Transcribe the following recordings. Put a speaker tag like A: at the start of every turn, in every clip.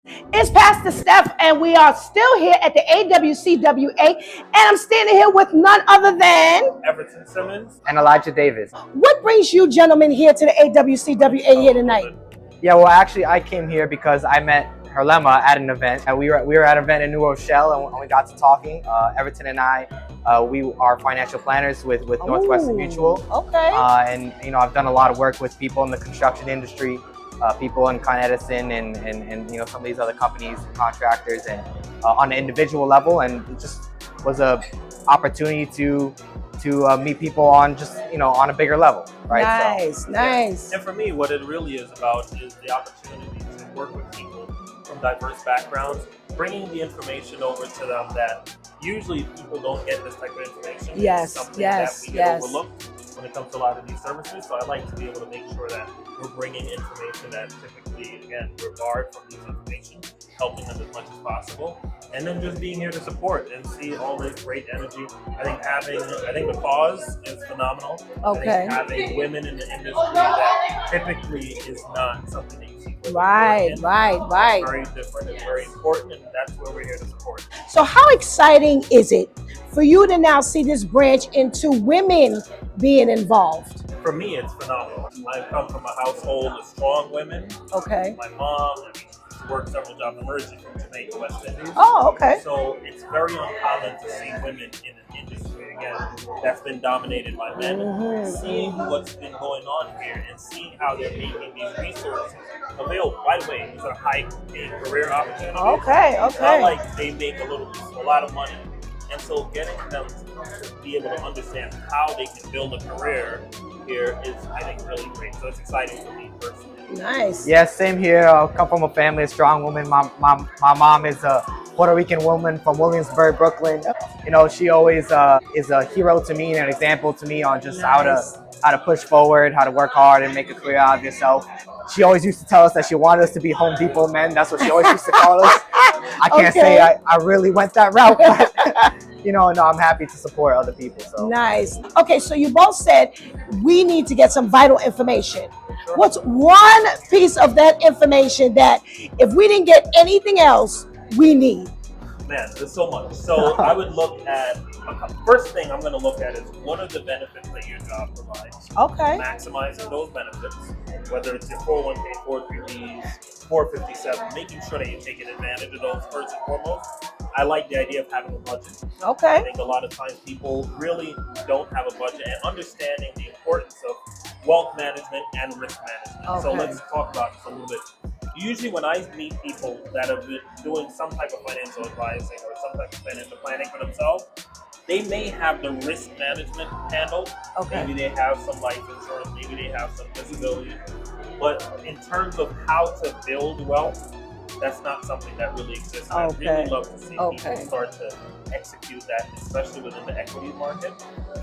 A: It's Pastor Steph, and we are still here at the AWCWA, and I'm standing here with none other than
B: Everton Simmons
C: and Elijah Davis.
A: What brings you gentlemen here to the AWCWA here tonight?
C: Yeah, well, actually, I came here because I met Herlema at an event. We were at an event in New Rochelle, and we got to talking. Everton and I, we are financial planners with Northwestern Mutual.
A: Okay.
C: And I've done a lot of work with people in the construction industry, people in Con Edison, and some of these other companies, contractors, and on an individual level. And it just was a opportunity to meet people on on a bigger level, right?
A: Nice.
B: And for me, what it really is about is the opportunity to work with people from diverse backgrounds, bringing the information over to them that usually people don't get this type of information.
A: Yes,
B: It's something
A: yes,
B: that we get
A: yes.
B: overlooked when it comes to a lot of these services. So I like to be able to make sure that we're bringing information that typically, again, we're barred from these information, helping them as much as possible, and then just being here to support and see all this great energy. I think the cause is phenomenal.
A: Okay.
B: I think having women in the industry that typically is not something that you see.
A: Right.
B: It's very different. It's very important, and that's where we're here to support.
A: So how exciting is it for you to now see this branch into women being involved?
B: For me, it's phenomenal. I come from a household of strong women.
A: Okay.
B: My mom, she worked several jobs originally from Jamaica, West Indies.
A: Oh, okay.
B: So it's very uncommon to see women in an industry, again, that's been dominated by men.
A: Mm-hmm.
B: Seeing what's been going on here and seeing how they're making these resources available. By the way, these are high-paying career opportunities.
A: Okay.
B: It's not like they make a lot of money. And so getting them to be able to understand how they can build a career here is, I think, really great. So it's exciting for me personally.
A: Nice.
C: Yeah, same here. I come from a family of strong women. My mom is a Puerto Rican woman from Williamsburg, Brooklyn. She always is a hero to me and an example to me on just how to push forward, how to work hard and make a career out of yourself. She always used to tell us that she wanted us to be Home Depot men. That's what she always used to call us. I can't say I really went that route, but I'm happy to support other people. So
A: Nice. Okay, so you both said we need to get some vital information. What's one piece of that information that if we didn't get anything else, we need?
B: Man, there's so much. So I would look at, first thing I'm going to look at is what are the benefits that your job provides.
A: Okay.
B: Maximizing those benefits, whether it's your 401k, 403bs, 457, making sure that you're taking advantage of those first and foremost. I like the idea of having a budget. I
A: Okay.
B: think a lot of times people really don't have a budget and understanding the importance of wealth management and risk management. So
A: Okay.
B: let's talk about this a little bit. Usually when I meet people that have been doing some type of financial advising or some type of financial planning for themselves, they may have the risk management handled.
A: Okay.
B: Maybe they have some life insurance, maybe they have some disability. But in terms of how to build wealth, that's not something that really exists. I
A: Okay.
B: really love to see people
A: Okay.
B: start to execute that, especially within the equity market.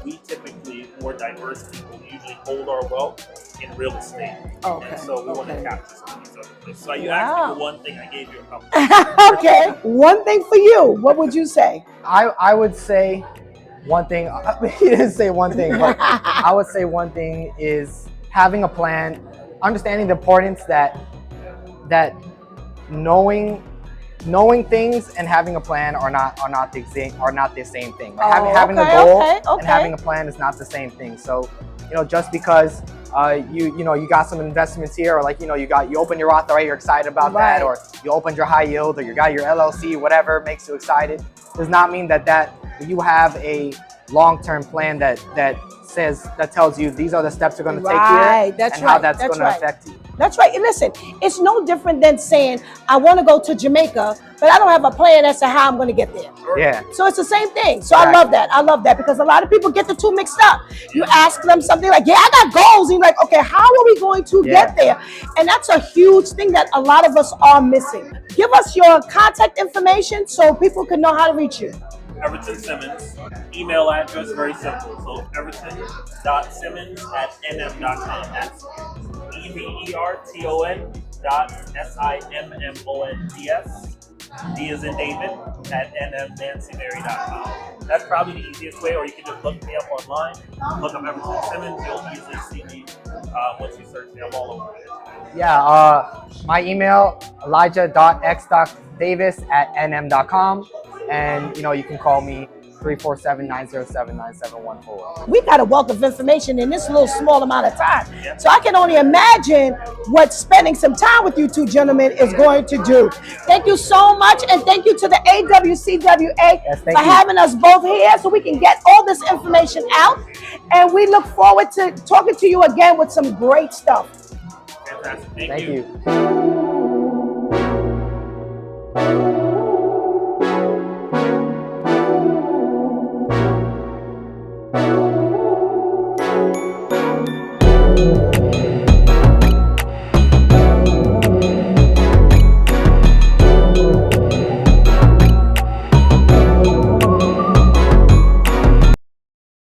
B: We typically, for diverse people, usually hold our wealth in real estate.
A: Okay.
B: And so we want to
A: Okay.
B: capture some of these other things. So you
A: Wow.
B: asked me for one thing, I gave you a couple.
A: Okay. One thing for you. What would you say?
C: I would say one thing. He didn't say one thing, but I would say one thing is having a plan, understanding the importance that knowing things and having a plan are not the same thing. Like having a goal and having a plan is not the same thing. So, just because you got some investments here, or you open your Roth IRA, you're excited about that, or you opened your high yield, or you got your LLC, whatever makes you excited, does not mean that you have a long-term plan that tells you these are the steps you're going to take here how that's going to affect you.
A: That's right. And listen, it's no different than saying, I want to go to Jamaica, but I don't have a plan as to how I'm going to get there.
C: Yeah.
A: So it's the same thing. So I love that. I love that because a lot of people get the two mixed up. You ask them something like, yeah, I got goals. And you're like, okay, how are we going to get there? And that's a huge thing that a lot of us are missing. Give us your contact information so people can know how to reach you.
B: Everton Simmons. Email address, very simple. So everton.simmons@nm.com. That's everton.simmonds. D as in David at nmnancymary.com. That's probably the easiest way, or you can just look me up online. Look up Everton Simmons. You'll easily see me once you search me. I'm all over it.
C: Yeah, my email, Elijah.x.davis@nm.com, and you can call me 347-907-9714.
A: We got a wealth of information in this little small amount of time. So I can only imagine what spending some time with you two gentlemen is going to do. Thank you so much, and thank you to the AWCWA for having us both here so we can get all this information out. And we look forward to talking to you again with some great stuff.
B: Fantastic.
C: Thank you.